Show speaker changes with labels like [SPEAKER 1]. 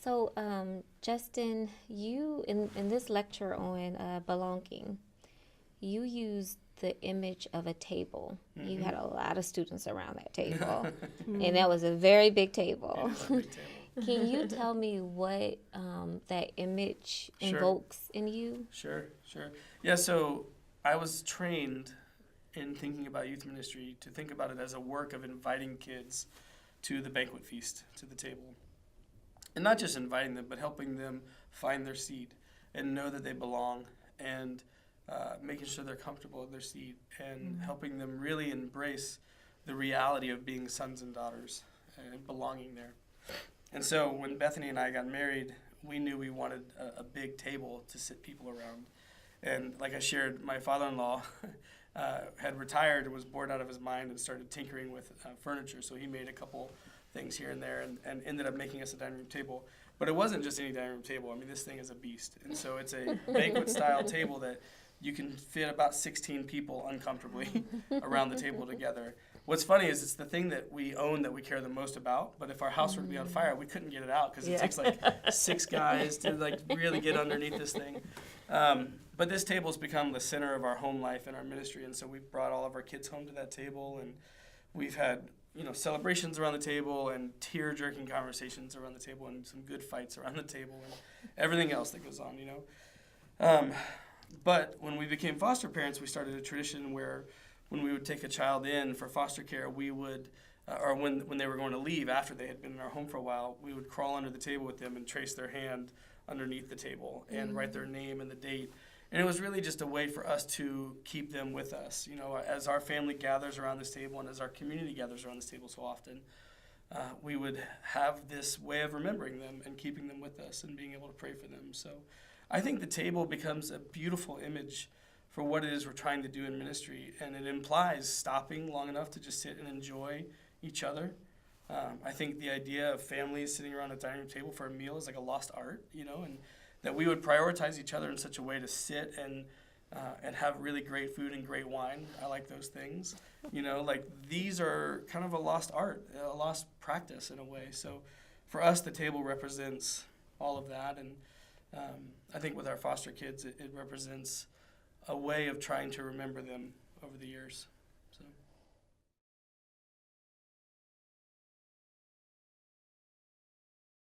[SPEAKER 1] So, Justin, you in this lecture on belonging, you used the image of a table. You had a lot of students around that table, and that was a very big table.
[SPEAKER 2] It is a big table.
[SPEAKER 1] Can you tell me what that image
[SPEAKER 2] Sure.
[SPEAKER 1] invokes in you?
[SPEAKER 2] Sure. Yeah, so I was trained in thinking about youth ministry to think about it as a work of inviting kids to the banquet feast, to the table. And not just inviting them, but helping them find their seat and know that they belong, and making sure they're comfortable in their seat, and helping them really embrace the reality of being sons and daughters and belonging there. And so when Bethany and I got married, we knew we wanted a big table to sit people around. And like I shared, my father-in-law had retired and was bored out of his mind and started tinkering with furniture. So he made a couple things here and there and ended up making us a dining room table. But it wasn't just any dining room table. I mean, this thing is a beast. And so it's a banquet-style table that you can fit about 16 people uncomfortably around the table together. What's funny is it's the thing that we own that we care the most about, but if our house were to be on fire, we couldn't get it out because it takes like 6 guys to like really get underneath this thing. But this table's become the center of our home life and our ministry, and so we've brought all of our kids home to that table, and we've had celebrations around the table and tear-jerking conversations around the table and some good fights around the table and everything else that goes on, But when we became foster parents, we started a tradition where when we would take a child in for foster care, we would, or when they were going to leave after they had been in our home for a while, we would crawl under the table with them and trace their hand underneath the table and write their name and the date. And it was really just a way for us to keep them with us. As our family gathers around this table and as our community gathers around this table so often, we would have this way of remembering them and keeping them with us and being able to pray for them. So I think the table becomes a beautiful image for what it is we're trying to do in ministry, and it implies stopping long enough to just sit and enjoy each other. I think the idea of families sitting around a dining room table for a meal is like a lost art, and that we would prioritize each other in such a way to sit and have really great food and great wine. I like those things. These are kind of a lost art, a lost practice in a way. So for us, the table represents all of that, and I think with our foster kids, it represents a way of trying to remember them over the years.